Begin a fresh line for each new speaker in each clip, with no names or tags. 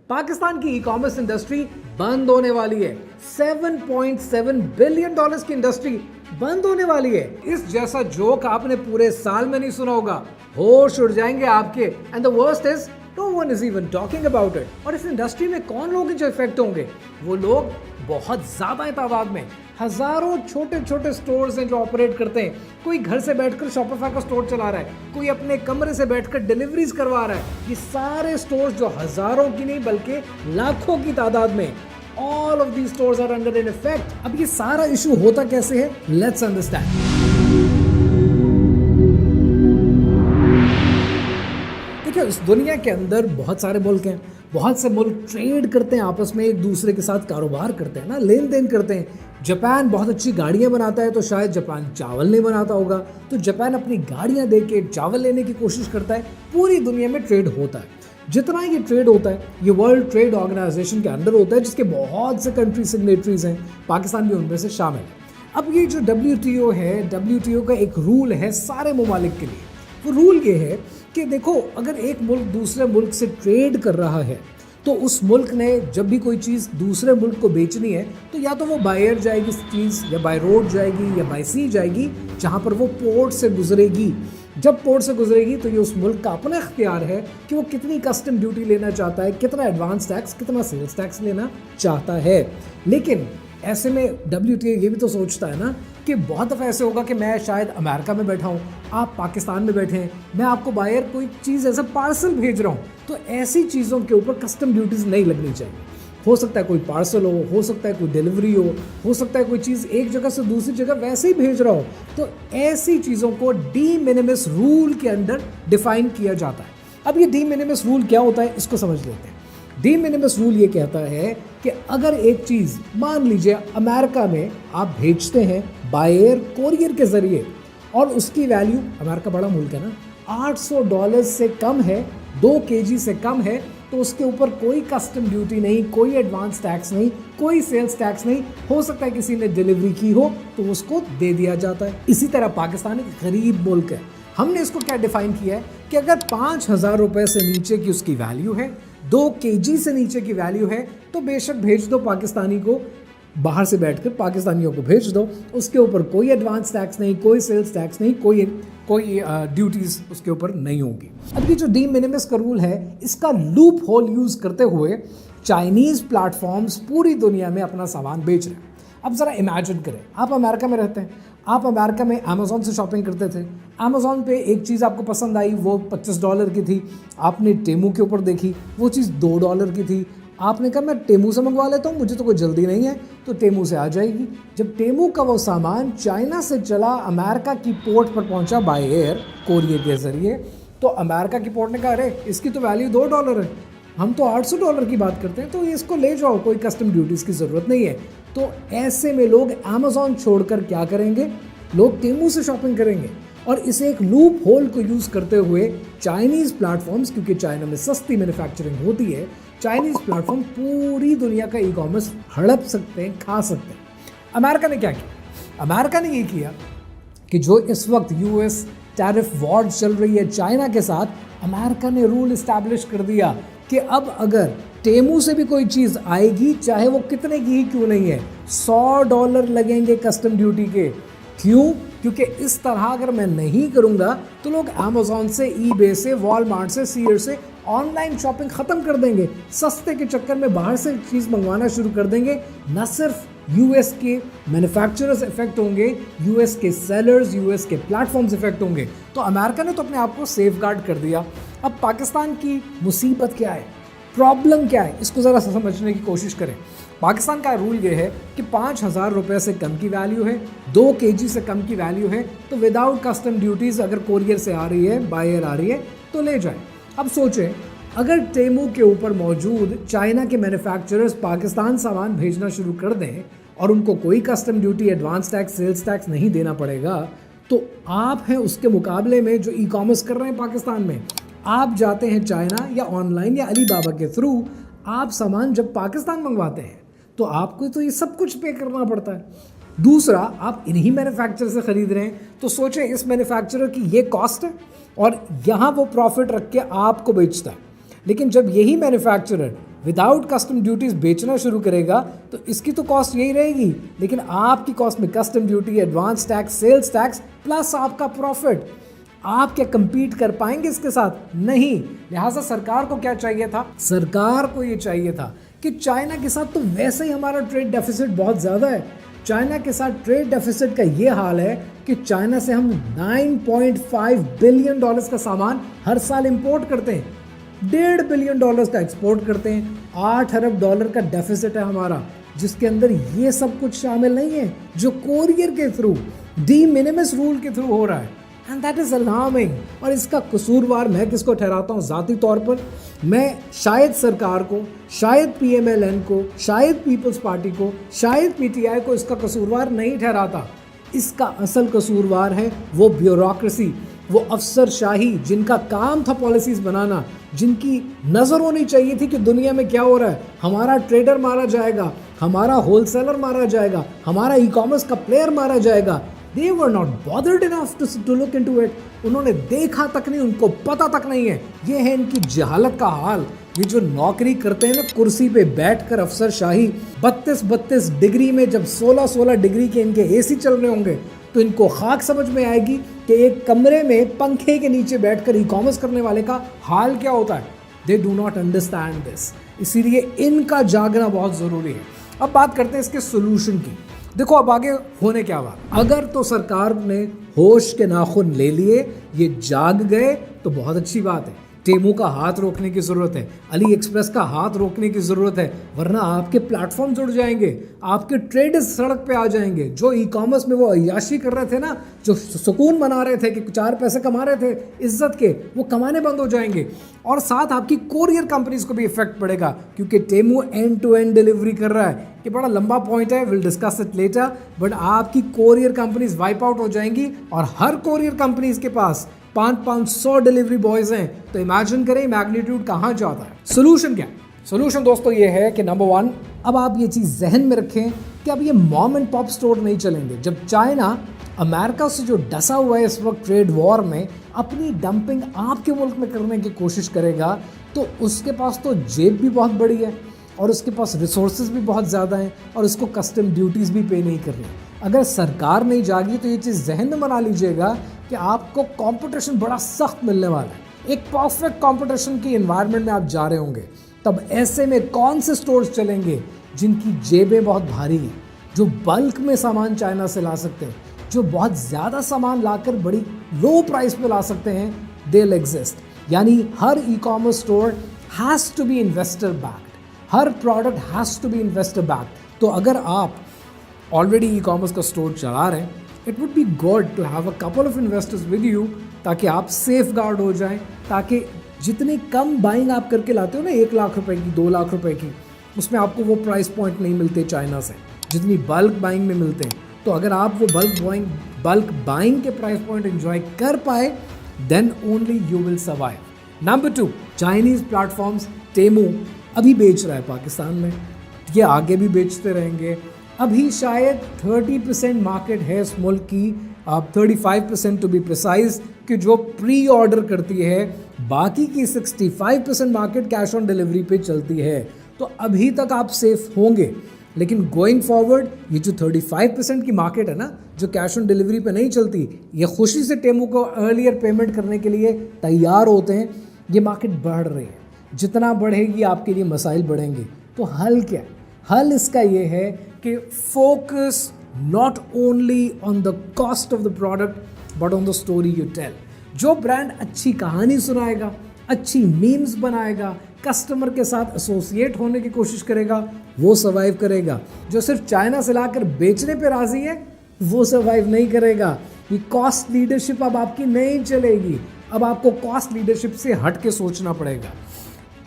पाकिस्तान की e commerce industry बंद होने वाली है। 7.7 बिलियन डॉलर्स की इंडस्ट्री बंद होने वाली है। इस जैसा जोक आपने पूरे साल में नहीं सुना होगा। होश उड़ जाएंगे आपके। And the worst is no one is even talking about it. और इस इंडस्ट्री में कौन लोग जो इफेक्ट होंगे? वो लोग बहुत ज्यादा तादाद में, हजारों छोटे छोटे स्टोर्स हैं जो ऑपरेट करते हैं। कोई घर से बैठकर शॉपिफाई का स्टोर चला रहा है, कोई अपने कमरे से बैठकर डिलीवरीज करवा रहा है। ये सारे स्टोर्स जो हजारों की नहीं बल्कि लाखों की तादाद में, all of these stores are under an effect. अब ये सारा इशू होता कैसे है? Let's understand. देखिए, इस दुनिया के अंदर बहुत सारे मुल्क हैं। बहुत से मुल्क ट्रेड करते हैं आपस में, एक दूसरे के साथ कारोबार करते हैं ना, लेन देन करते हैं। जापान बहुत अच्छी गाड़ियां बनाता है तो शायद जापान चावल नहीं बनाता होगा, तो जापान अपनी गाड़ियां देके चावल लेने की कोशिश करता है। पूरी दुनिया में ट्रेड होता है। जितना ये ट्रेड होता है ये वर्ल्ड ट्रेड ऑर्गेनाइजेशन के अंडर होता है, जिसके बहुत से कंट्री सिग्नेटरीज हैं। पाकिस्तान भी उनमें से शामिल है। अब ये जो WTO है, WTO का एक रूल है सारे ममालिक के लिए। वो रूल ये है कि देखो, अगर एक मुल्क दूसरे मुल्क से ट्रेड कर रहा है तो उस मुल्क ने जब भी कोई चीज़ दूसरे मुल्क को बेचनी है तो या तो वो बाय एयर जाएगी चीज़, या बाय रोड जाएगी, या बाय सी जाएगी, जहाँ पर वो पोर्ट से गुजरेगी। जब पोर्ट से गुजरेगी तो ये उस मुल्क का अपना इख्तियार है कि वो कितनी कस्टम ड्यूटी लेना चाहता है, कितना एडवांस टैक्स, कितना सेल्स टैक्स लेना चाहता है। लेकिन ऐसे में WTO ये भी तो सोचता है ना कि बहुत दफ़ा ऐसे होगा कि मैं शायद अमेरिका में बैठा हूँ, आप पाकिस्तान में बैठे हैं, मैं आपको बाहर कोई चीज़ ऐसा पार्सल भेज रहा हूँ, तो ऐसी चीज़ों के ऊपर कस्टम ड्यूटीज़ नहीं लगनी चाहिए। हो सकता है कोई पार्सल हो सकता है कोई डिलीवरी हो सकता है कोई चीज़ एक जगह से दूसरी जगह वैसे ही भेज रहा हो, तो ऐसी चीज़ों को डी मिनिमिस रूल के अंदर डिफाइन किया जाता है। अब ये डी मिनिमिस रूल क्या होता है, इसको समझ लेते हैं। डी मिनिमिस रूल ये कहता है कि अगर एक चीज़, मान लीजिए अमेरिका में आप भेजते हैं बाय एयर कोरियर के ज़रिए, और उसकी वैल्यू, अमेरिका बड़ा मुल्क है ना, $800 से कम है, 2 kg से कम है, तो उसके ऊपर कोई कस्टम ड्यूटी नहीं, कोई एडवांस टैक्स नहीं, कोई सेल्स टैक्स नहीं। हो सकता है किसी ने डिलीवरी की हो तो उसको दे दिया जाता है। इसी तरह पाकिस्तान एक गरीब मुल्क है। हमने इसको क्या डिफाइन किया है कि अगर 5,000 रुपये से नीचे की उसकी वैल्यू है, 2 kg से नीचे की वैल्यू है, तो बेशक भेज दो पाकिस्तानी को, बाहर से बैठकर पाकिस्तानियों को भेज दो। उसके ऊपर कोई एडवांस टैक्स नहीं, कोई सेल्स टैक्स नहीं, कोई ड्यूटीज़ उसके ऊपर नहीं होगी। अब ये जो डी मिनिमिस का रूल है, इसका लूप होल यूज़ करते हुए चाइनीज़ प्लेटफॉर्म्स पूरी दुनिया में अपना सामान बेच रहे हैं। अब ज़रा इमेजिन करें, आप अमेरिका में रहते हैं, आप अमेरिका में अमेज़ॉन से शॉपिंग करते थे। अमेज़ॉन पे एक चीज़ आपको पसंद आई, वो $25 की थी। आपने टेमू के ऊपर देखी, वो चीज़ $2 की थी। आपने कहा मैं टेमू से मंगवा लेता हूँ, मुझे तो कोई जल्दी नहीं है, तो टेमू से आ जाएगी। जब टेमू का वो सामान चाइना से चला, अमेरिका की पोर्ट पर पहुँचा बाय एयर कोरियर के ज़रिए, तो अमेरिका की पोर्ट ने कहा अरे इसकी तो वैल्यू $2 है, हम तो $800 की बात करते हैं, तो इसको ले जाओ, कोई कस्टम ड्यूटीज़ की ज़रूरत नहीं है। तो ऐसे में लोग अमेज़ॉन छोड़कर क्या करेंगे? लोग टेमू से शॉपिंग करेंगे। और इसे एक लूप होल को यूज़ करते हुए चाइनीज़ प्लेटफॉर्म्स, क्योंकि चाइना में सस्ती मैन्युफैक्चरिंग होती है, चाइनीज़ प्लेटफॉर्म पूरी दुनिया का ई कॉमर्स हड़प सकते हैं, खा सकते हैं। अमेरिका ने क्या किया? अमेरिका ने ये किया कि जो इस वक्त US टैरिफ वॉर चल रही है चाइना के साथ, अमेरिका ने रूल इस्टेब्लिश कर दिया कि अब अगर टेमू से भी कोई चीज़ आएगी, चाहे वो कितने की ही क्यों नहीं है, $100 लगेंगे कस्टम ड्यूटी के। क्यों? क्योंकि इस तरह अगर मैं नहीं करूंगा तो लोग अमेज़ॉन से, eBay से, वॉलमार्ट से, सीयर से ऑनलाइन शॉपिंग ख़त्म कर देंगे। सस्ते के चक्कर में बाहर से चीज़ मंगवाना शुरू कर देंगे। न सिर्फ US के मैन्युफैक्चरर्स इफेक्ट होंगे, US के सेलर्स, US के प्लेटफॉर्म्स इफेक्ट होंगे। तो अमेरिका ने तो अपने आप को सेफ गार्ड कर दिया। अब पाकिस्तान की मुसीबत क्या है, प्रॉब्लम क्या है, इसको ज़रा समझने की कोशिश करें। पाकिस्तान का रूल ये है कि 5,000 रुपये से कम की वैल्यू है, 2 kg से कम की वैल्यू है, तो विदाउट कस्टम ड्यूटीज़ अगर कोरियर से आ रही है, बाय एयर आ रही है, तो ले जाए। अब सोचें, अगर टेमू के ऊपर मौजूद चाइना के मैन्युफैक्चरर्स पाकिस्तान सामान भेजना शुरू कर दें और उनको कोई custom duty, advance tax, sales tax नहीं देना पड़ेगा, तो आप हैं उसके मुकाबले में जो ई कॉमर्स कर रहे हैं पाकिस्तान में, आप जाते हैं चाइना या ऑनलाइन या अलीबाबा के थ्रू, आप सामान जब पाकिस्तान मंगवाते हैं तो आपको तो ये सब कुछ पे करना पड़ता है। दूसरा, आप इन्हीं मैन्युफैक्चरर से ख़रीद रहे हैं, तो सोचें इस मैन्युफैक्चरर की ये कॉस्ट है और यहाँ वो प्रॉफिट रख के आपको बेचता है। लेकिन जब यही मैन्युफैक्चरर विदाउट कस्टम ड्यूटीज बेचना शुरू करेगा तो इसकी तो कॉस्ट यही रहेगी, लेकिन आपकी कॉस्ट में custom duty, advance tax, sales tax plus आपका प्रॉफिट। आप क्या कंपीट कर पाएंगे इसके साथ? नहीं। लिहाजा सरकार को क्या चाहिए था? सरकार को ये चाहिए था कि चाइना के साथ तो वैसे ही हमारा ट्रेड डेफिसिट बहुत ज़्यादा है। चाइना के साथ ट्रेड डेफिसिट का ये हाल है कि चाइना से हम 9.5 बिलियन डॉलर्स का सामान हर साल इंपोर्ट करते हैं, 1.5 बिलियन डॉलर्स का एक्सपोर्ट करते हैं, 8 अरब डॉलर का डेफिसिट है हमारा, जिसके अंदर ये सब कुछ शामिल नहीं है जो कोरियर के थ्रू, डी मिनिमिस रूल के थ्रू हो रहा है। And that is alarming. और इसका कसूरवार मैं किसको ठहराता हूँ? ज़ाती तौर पर मैं शायद सरकार को, शायद PMLN को, शायद पीपल्स पार्टी को, शायद PTI को इसका कसूरवार नहीं ठहराता। इसका असल कसूरवार है वो ब्यूरोक्रेसी, वो अफसरशाही जिनका काम था पॉलिसीज़ बनाना, जिनकी नज़र होनी चाहिए थी कि दुनिया में क्या हो रहा है, हमारा ट्रेडर मारा जाएगा, हमारा होलसेलर मारा जाएगा, हमारा ई-कॉमर्स का प्लेयर मारा जाएगा। They were not bothered enough to look into it. उन्होंने देखा तक नहीं, उनको पता तक नहीं है। ये है इनकी जहालत का हाल। ये जो नौकरी करते हैं ना कुर्सी पे बैठकर अफसरशाही, 32 डिग्री में जब 16 डिग्री के इनके AC चल रहे होंगे तो इनको खाक समझ में आएगी कि एक कमरे में पंखे के नीचे बैठकर ई-कॉमर्स करने वाले का हाल क्या होता है। They do not understand this. इसीलिए इनका जागना बहुत ज़रूरी है। अब बात करते हैं इसके सोल्यूशन की। देखो अब आगे होने क्या वाला। अगर तो सरकार ने होश के नाखून ले लिए, ये जाग गए तो बहुत अच्छी बात है। टेमू का हाथ रोकने की ज़रूरत है, अली एक्सप्रेस का हाथ रोकने की ज़रूरत है, वरना आपके प्लेटफॉर्म जुड़ जाएंगे, आपके ट्रेडर्स सड़क पे आ जाएंगे। जो ई-कॉमर्स में वो अय्याशी कर रहे थे ना, जो सुकून मना रहे थे कि 4 पैसे कमा रहे थे इज्जत के, वो कमाने बंद हो जाएंगे। और साथ आपकी कोरियर कंपनीज़ को भी इफेक्ट पड़ेगा, क्योंकि Temu end to end delivery कर रहा है। ये बड़ा लंबा पॉइंट है, will discuss it later, but आपकी कोरियर कंपनीज वाइप आउट हो जाएंगी और हर कोरियर कंपनीज के पास 500 डिलीवरी बॉयज हैं। तो इमेजिन करें मैग्नीट्यूड कहाँ जाता है। सोल्यूशन क्या? सोल्यूशन दोस्तों ये है कि नंबर 1, अब आप ये चीज़ जहन में रखें कि अब ये मॉम एंड पॉप स्टोर नहीं चलेंगे। जब चाइना अमेरिका से जो डसा हुआ है इस वक्त ट्रेड वॉर में, अपनी डंपिंग आपके मुल्क में करने की कोशिश करेगा, तो उसके पास तो जेब भी बहुत बड़ी है और उसके पास रिसोर्सेज भी बहुत ज़्यादा हैं और उसको कस्टम ड्यूटीज़ भी पे नहीं कर रही। अगर सरकार नहीं जागी तो ये चीज़ जहन में बना लीजिएगा कि आपको कंपटीशन बड़ा सख्त मिलने वाला है। एक परफेक्ट कंपटीशन की एनवायरनमेंट में आप जा रहे होंगे। तब ऐसे में कौन से स्टोर्स चलेंगे जिनकी जेबें बहुत भारी हैं, जो बल्क में सामान चाइना से ला सकते हैं, जो बहुत ज़्यादा सामान लाकर बड़ी लो प्राइस पे ला सकते हैं, दे विल एग्जिस्ट। यानी हर e-commerce store has to be investor backed, हर product has to be investor backed. तो अगर आप ऑलरेडी ई-कॉमर्स का स्टोर चला रहे हैं, it would be good to have a couple of investors with you, ताकि आप सेफ गार्ड हो जाएं, ताकि जितनी कम बाइंग आप करके लाते हो ना 1 लाख रुपए की, 2 लाख रुपए की, उसमें आपको वो प्राइस पॉइंट नहीं मिलते चाइना से जितनी बल्क बाइंग में मिलते हैं। तो अगर आप वो बल्क बाइंग के प्राइस पॉइंट एंजॉय कर पाए, then only you will survive. Number 2, Chinese platforms Temu अभी बेच रहा है पाकिस्तान में, ये आगे भी बेचते रहेंगे। अभी शायद 30% मार्केट है इस मुल्क की, 35% टू बी प्रिसाइज, कि जो प्री ऑर्डर करती है। बाकी की 65% मार्केट कैश ऑन डिलीवरी पे चलती है। तो अभी तक आप सेफ होंगे, लेकिन गोइंग फॉरवर्ड ये जो 35% की मार्केट है ना, जो कैश ऑन डिलीवरी पे नहीं चलती, ये खुशी से टेमू को अर्लियर पेमेंट करने के लिए तैयार होते हैं। ये मार्केट बढ़ रही है, जितना बढ़ेगी आपके लिए मसाइल बढ़ेंगे। तो हल क्या? हल इसका ये है कि focus not only on the cost of the product but on the story you tell. जो ब्रांड अच्छी कहानी सुनाएगा, अच्छी मीम्स बनाएगा, कस्टमर के साथ एसोसिएट होने की कोशिश करेगा, वो सर्वाइव करेगा। जो सिर्फ चाइना से लाकर बेचने पे राजी है, वो सर्वाइव नहीं करेगा। ये कॉस्ट लीडरशिप अब आपकी नहीं चलेगी। अब आपको कॉस्ट लीडरशिप से हट के सोचना पड़ेगा।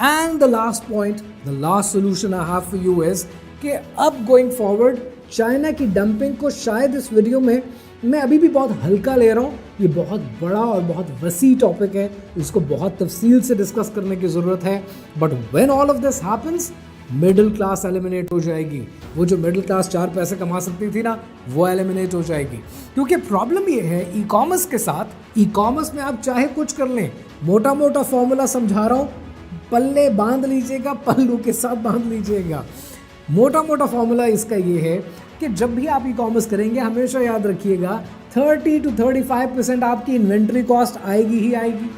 And the last point, the last solution I have for you is कि अब गोइंग फॉरवर्ड चाइना की डंपिंग को शायद इस वीडियो में मैं अभी भी बहुत हल्का ले रहा हूँ। ये बहुत बड़ा और बहुत वसी टॉपिक है, इसको बहुत तफसील से डिस्कस करने की ज़रूरत है। But when all of this happens, middle class eliminate हो जाएगी। वो जो मिडिल क्लास 4 पैसे कमा सकती थी ना, वो एलिमिनेट हो जाएगी। क्योंकि प्रॉब्लम ये है ई कॉमर्स के साथ, ई कॉमर्स में आप चाहे कुछ कर लें, मोटा मोटा फॉर्मूला समझा रहा हूँ, पल्ले बांध लीजिएगा, पल्लू के साथ बांध लीजिएगा। मोटा मोटा फॉर्मूला इसका ये है कि जब भी आप ई कॉमर्स करेंगे हमेशा याद रखिएगा 30 to 35% आपकी इन्वेंट्री कॉस्ट आएगी ही आएगी।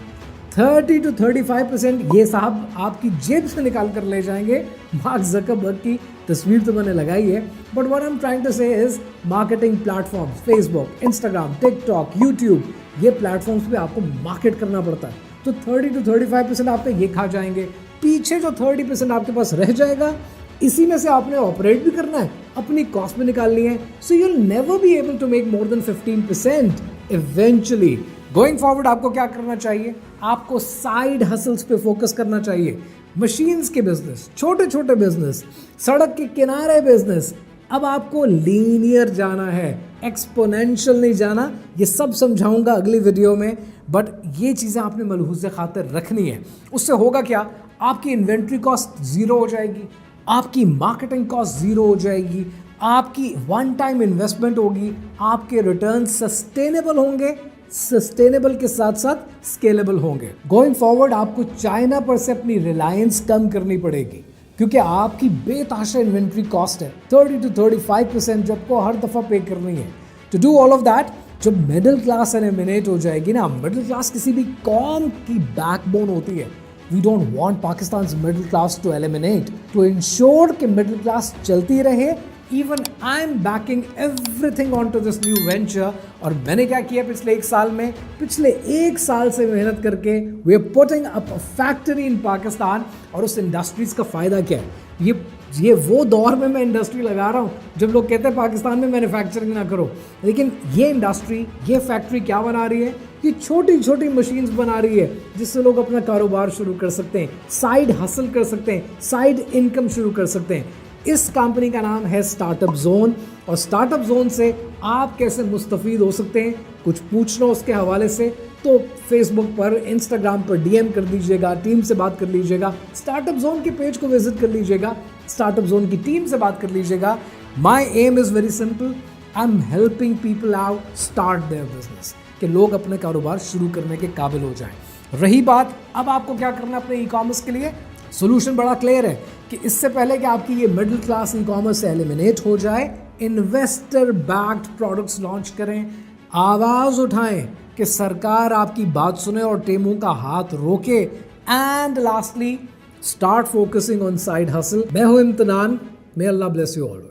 30 to 35% ये साहब आपकी जेब से निकाल कर ले जाएंगे। मार्क ज़करबर्ग की तस्वीर तो मैंने लगाई है, but what I am trying to say is marketing platforms, Facebook, Instagram, TikTok, YouTube, ये प्लेटफॉर्म्स पे आपको मार्केट करना पड़ता है। तो 30 to 35% आपका ये खा जाएंगे। पीछे जो 30% आपके पास रह जाएगा, इसी में से आपने ऑपरेट भी करना है, अपनी कॉस्ट भी निकालनी है। So you will never be able to make more than 15% eventually. Going forward आपको क्या करना चाहिए? आपको साइड हसल्स पे फोकस करना चाहिए। मशीन्स के बिजनेस, छोटे छोटे बिजनेस, सड़क के किनारे बिजनेस। अब आपको लीनियर जाना है, एक्सपोनेंशियल नहीं जाना। ये सब समझाऊंगा अगली वीडियो में, बट ये चीज़ें आपने मलहूज़ खातिर रखनी है। उससे होगा क्या? आपकी इन्वेंट्री कॉस्ट ज़ीरो हो जाएगी, आपकी मार्केटिंग कॉस्ट ज़ीरो हो जाएगी, आपकी वन टाइम इन्वेस्टमेंट होगी, आपके रिटर्न सस्टेनेबल होंगे, सस्टेनेबल के साथ साथ स्केलेबल होंगे। गोइंग फॉरवर्ड आपको चाइना पर से अपनी रिलायंस कम करनी पड़ेगी, क्योंकि आपकी बेतहाशा इन्वेंट्री कॉस्ट है 30 to 35% जो आपको हर दफ़ा पे करनी है। To do all of that, जब मिडिल क्लास एलिमिनेट हो जाएगी ना, मिडिल क्लास किसी भी कौम की बैकबोन होती है। We don't want Pakistan's middle class to eliminate. To ensure कि मिडिल क्लास चलती रहे, even I am backing everything on to this new venture. और मैंने क्या किया पिछले 1 साल में? पिछले 1 साल से मेहनत करके we are putting up a factory in Pakistan. और उस इंडस्ट्रीज़ का फ़ायदा क्या है? ये वो दौर में मैं इंडस्ट्री लगा रहा हूँ जब लोग कहते हैं पाकिस्तान में मैन्युफैक्चरिंग ना करो, लेकिन ये इंडस्ट्री, ये फैक्ट्री क्या बना रही है? ये छोटी छोटी मशीन्स बना रही है जिससे लोग अपना कारोबार शुरू कर सकते हैं, साइड हसल कर सकते हैं, साइड इनकम शुरू कर सकते हैं। इस कंपनी का नाम है स्टार्टअप जोन। और स्टार्टअप जोन से आप कैसे मुस्तफ़ीद हो सकते हैं, कुछ पूछना उसके हवाले से तो फेसबुक पर, इंस्टाग्राम पर DM कर दीजिएगा, टीम से बात कर लीजिएगा, स्टार्टअप जोन के पेज को विजिट कर लीजिएगा, स्टार्टअप जोन की टीम से बात कर लीजिएगा। My aim is very simple, I am helping people out start their business, कि लोग अपने कारोबार शुरू करने के काबिल हो जाएं। रही बात अब आपको क्या करना है अपने ई कॉमर्स के लिए, सोल्यूशन बड़ा क्लियर है कि इससे पहले कि आपकी ये मिडिल क्लास ई कॉमर्स से एलिमिनेट हो जाए, इन्वेस्टर बैक्ड प्रोडक्ट्स लॉन्च करें, आवाज़ उठाएं कि सरकार आपकी बात सुने और टेमों का हाथ रोके। And lastly, start focusing on side hustle. मैं हूं इम्तिनान, मे अल्लाह ब्लेस यू ऑल।